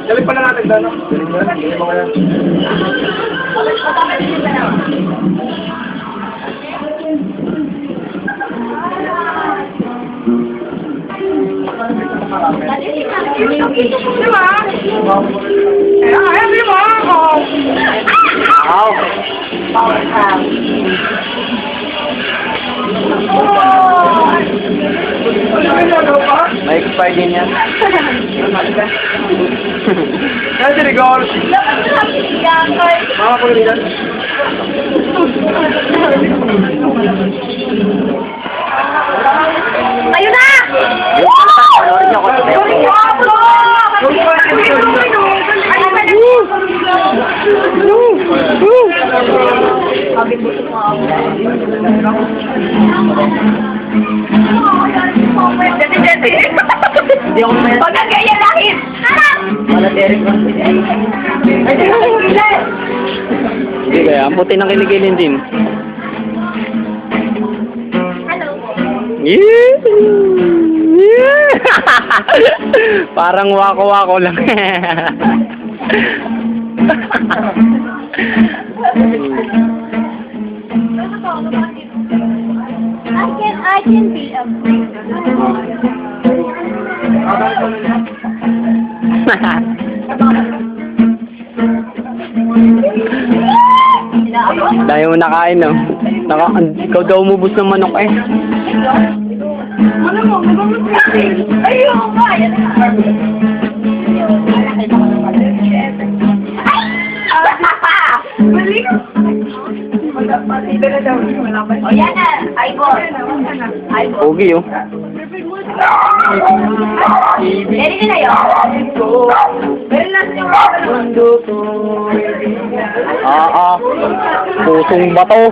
Galing pala natin doon, no? Galing mo kaya. May expire din yan. Kaya si Rigor. Mga kulitan. Ayun na! Panoorin niyo ako sa Hindi ako naman. Huwag kang ganyan langit! Wala Derek. Hindi kaya, ang puti ng kilikilin din. Hello. Parang wako-wako lang. I can be a priest. Dahil mo nakain, no? Ikaw daw umubos ng manok eh. Ano mo? Ayun nga! Yan na. Mali! O yan na! Aibon! Aibon! Pogi, oh. Ready ka na yun? Pero last yung Pusong bato.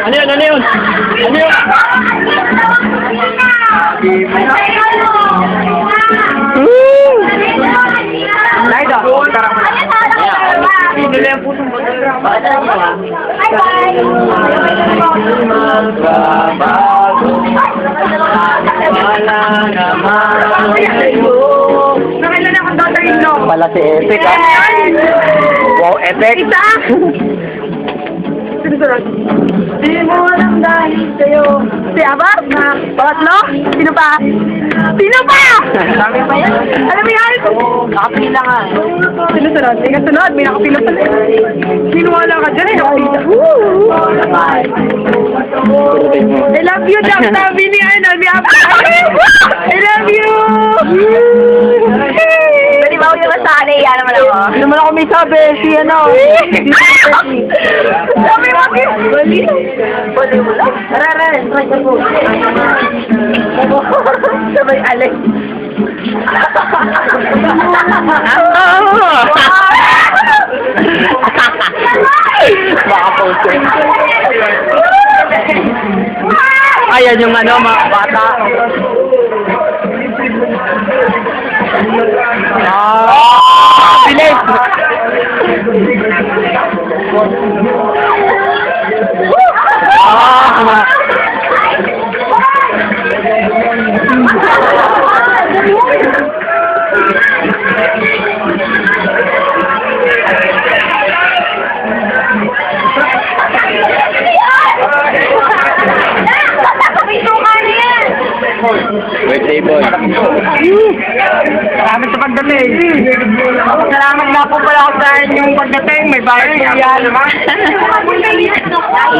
Ano yun? Ano yun? Ano yun? Naida. Hindi na yung pusong bato. Bye-bye! Nakailan akong dadayin, no? Pala si Epic, ah. Wow, Epic. Di mo lang dahil sa'yo. Si Abar? Pangatlo? Sino pa? Sino pa? Dami pa yan. Alam mo yan? Nakapila nga. Sino sunod? Ika sunod, may nakapila pa. Sinuwala ka dyan eh, nakapila. I love you, Jack. Sabi ni ano, ni Abar. I love you! Pwede ba ako yung masali? Yan naman ako. Hindi naman ako may sabi, si ano. Sabi mo, Bali. Bali mo lang. Rara, try ka po. Sabay alay. Baka post eh. Ayan yung ano, mga bata. Bilis! Birthday boy. Salamat sa pagdating. Salamat nga po pala ako sa inyong pagdating. May bayad po yan naman.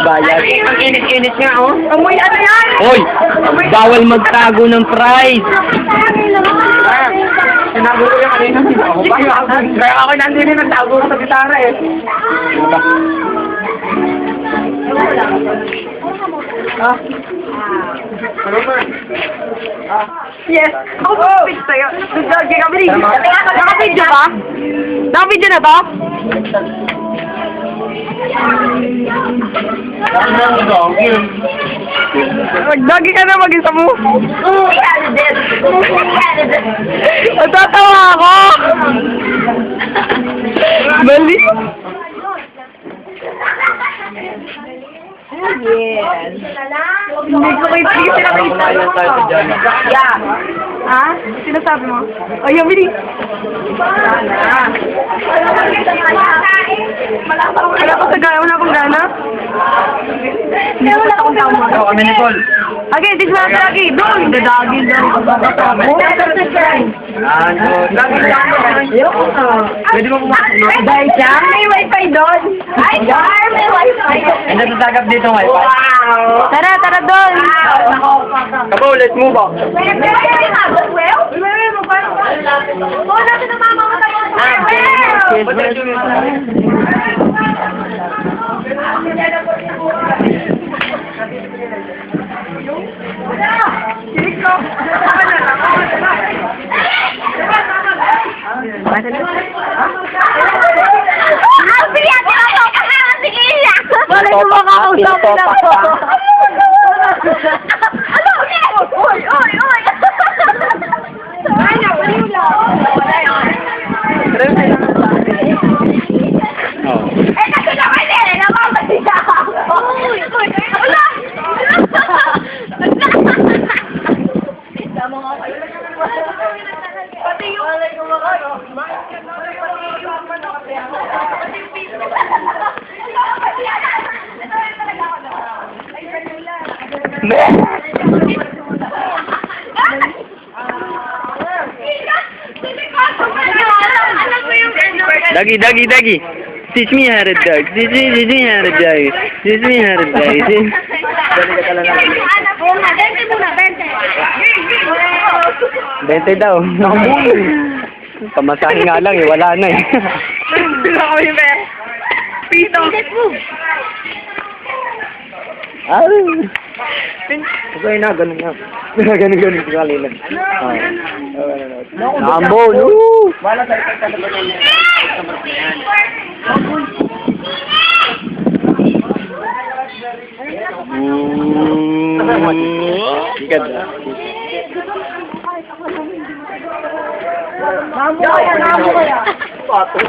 Bayad. Ang init-init nga, oh. Amoy ano yan? Hoy! Bawal magtago ng prize! Sinago ko yung kanina. Kaya ako nandun yung nagtago sa gitara eh. Ah? Ano ba? Yes. Ako po speak sa'yo. Nag-gagi kami rin. Nakapidyo ba? Nakapidyo na ba? Magdagi ka na mag-isa mo. Natatawa ako. Mali. Yes. Hindi ko kayo pinakita. Yeah. Ha? Sinasabi mo? O, yung bilis. Wala ko sa gana. Wala akong gana. Hindi ko wala akong tama. Ako kami ni Paul. Okay, this one lagi. Doon. Dadagi daw. Pwede mo pumasok. Dahil siya, may wifi doon. Ay, Gar, may wifi. Hindi nasasagap dito ng wifi. Wow. Tara doon. Kapo, let's move on. Balik mo makakausap na ako. Ano? Uy! Ay, baliw lang. Eh, kasi naman eh! Namamasiya ako! Uy! Wala! Tama nga kayo. Pati yung... Dagi. Teach me how to dog. Teach me how to dog. Teach me how to dog. Bente daw. Kamasahe nga lang eh, wala na eh. Sila kami, Mer. Pito. Okay na, ganun nga. Ganun kanina. Lambo, no! Wala sa isang talaga niya. Ganda. Namo kaya. Pato.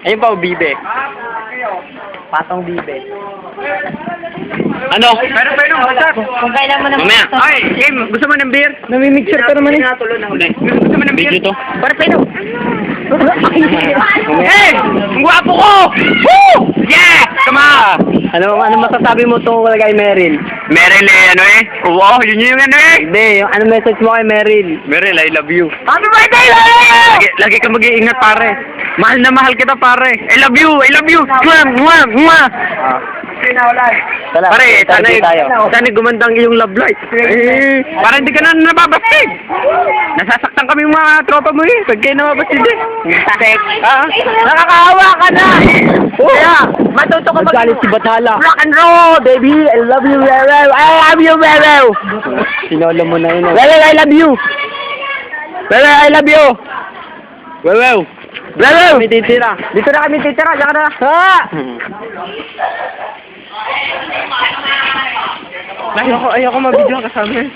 Ayun pa, bibe. Patong bibe. Ano? Pero, what's up? Kung kailan mo na... Mamaya. Ay, Kim, gusto mo ng beer? Namimixer ka naman eh. Gusto mo ng beer? Video to. Para pino. Mamaya. Hey! Ang gwapo ko! Woo! Yeah! Come on! Ano masasabi mo tungkol kay Meryl? Meryl ano eh? Oo, yun yung ano eh! Hindi, yung ano message mo kay Meryl? Meryl, I love you. Happy birthday, Meryl! Lagi ka mag-iingat pare. Mahal na mahal kita pare. I love you! I love you! Mwah! Mwah! Mwah! Tala, Pare, tayo. sana gumandang iyong love life. Eh, para hindi ka na nababastig. Nasasaktan kami mga tropa mo eh. Pag kayo nababastig eh. Nakakahawa ka na! Kaya, matuto ka Naggalit si Bathala. rock and roll, baby! I love you, Meryl! I love you, Meryl! Sinolo mo na yun. Meryl, I love you! Meryl, I love you! Wewew. Meryl! Kami titira. Dito na kami titira, diyan ka na. Ha! Ayoko mabidyo kasama eh.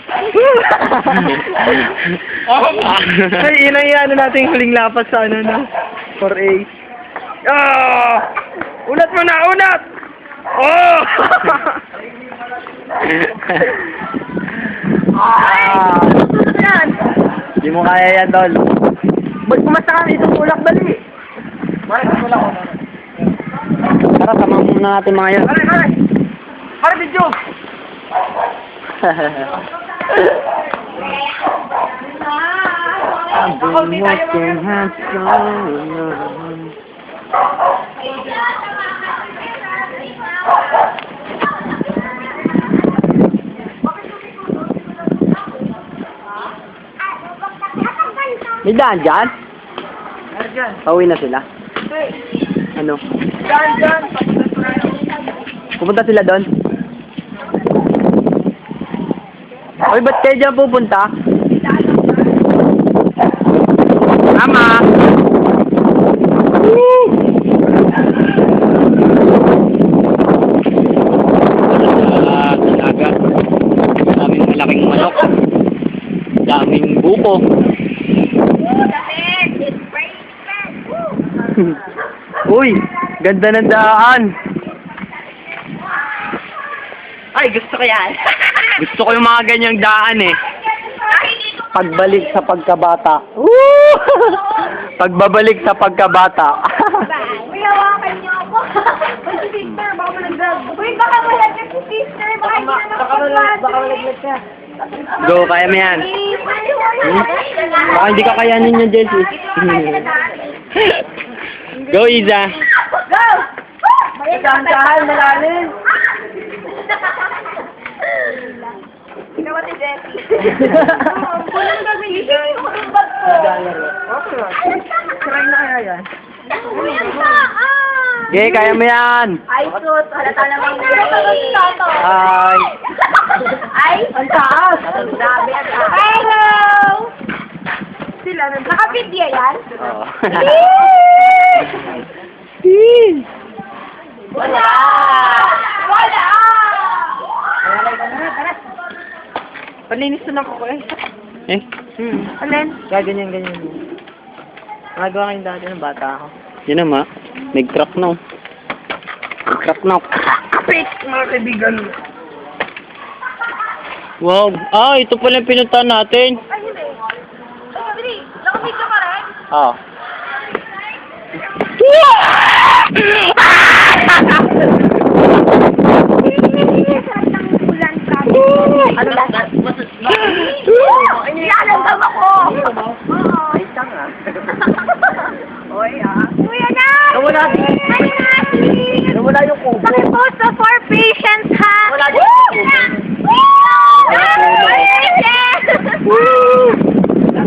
Ay, yun ang ano natin huling lapas sa ano na. 4A. Ah! Unat mo na! Unat! Oh! Yan! Hindi mo kaya yan, Dol. Ba't kumasta kami itong ulak dali? Tara, sama muna natin mga yan. Para video! May daan dyan? Pauwi na sila? Ano? Pupunta sila doon? Uy, ba't kayo dyan pupunta? Ama! manok. Daming buko. Uy, ganda ng daan. Ay, gusto ko yan. Gusto ko yung mga ganyang daan eh. Pagbalik sa pagkabata. Woo! Pagbabalik sa pagkabata. Uy, hawakan niyo ako. Uy, si sister, baka malaglag. Uy, baka malaglag si sister. Baka hindi na makapagpasok. Baka malaglag ka. Go, kaya mo yan. Baka hindi ka kayanin yan, Jessie. Go, Iza. Go! Dahan-dahan, malalim. Ikaw ate Jessie. Kulang kami. Isipin ko yung bag ko. Try na kaya yan. Okay, kaya mo yan. Ay, sus. Halata naman yung Hi. Ay, ang taas. Grabe ang taas. Hello! Sila, naka-video yan? Oh. Wala! Wala! Palinis na ako eh. Eh? Alin? Ganyan. Nagawa kayong dati ng bata ako. Yun naman. Nag-crack na. Nag-crack na. Kapit, mga kaibigan. Wow. Ah, ito pala yung pinuntahan natin. Ay, hindi. Ay, Adri, naka-video ka rin? Ah. Ano ba? Nilalanggam ako! Oo. Ay, tanga. Oy, Kuya na! Nawala din. Nawala yung kubo. Pakipost na for patients, ha? Wala din.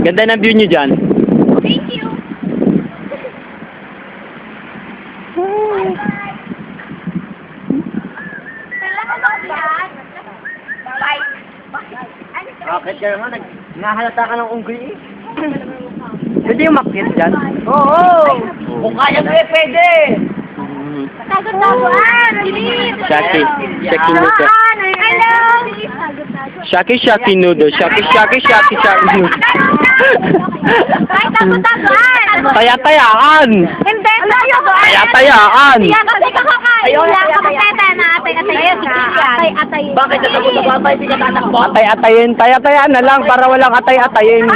Ganda ng view nyo dyan. Thank you. Bye. Bakit ka naman? Nahalata ka ng unggoy eh. Pwede yung makit dyan? Oo! Kung kaya mo eh, pwede! Tago-tagoan! Shaki. Shaki noodle. Hello! Shaki noodle. Shaki noodle. Ay, tago-tagoan! Taya-tayaan. Hindi, tago-tagoan! Taya-tayaan. Yan, kasi kakakain lang kapateta na atay-atay. Bakit ka sagot sa bata, hindi ka tatakbo? Atay-atayin. Taya-tayaan na lang para walang atay-atayin.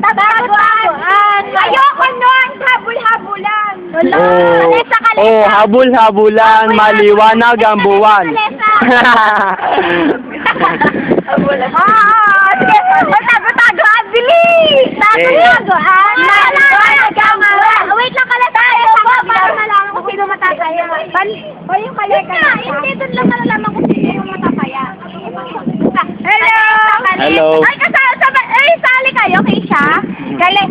Tago-tagoan! Ayoko nun! Habul-habulan! Oh, habul-habulan. Maliwanag ang buwan. Sige, tago-tagoan! Bilis! Tago-tagoan! Wait lang kala tayo para malaman kung sino matataya. O yung kaleka na siya? Hindi, doon lang malalaman kung sino yung matataya. Hello! Hello. Ay, sali kayo kay siya? Gali.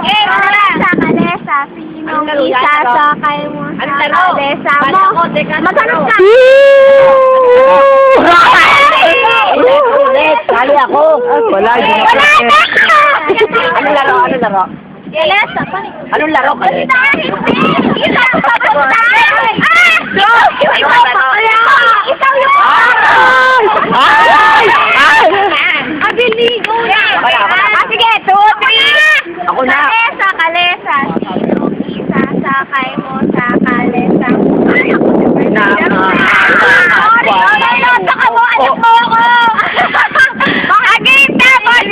Kalesa, kalesa. Sinong isasakay mo sa kalesa mo? Maghanap ka. Sali ako. Wala, hindi na practice. Ano laro? Kalesa, Anong laro ka rin? Abiligo na! Sige, 2, 3! Ako na. Kalesa. Sinong isasakay mo sa kalesa? Na,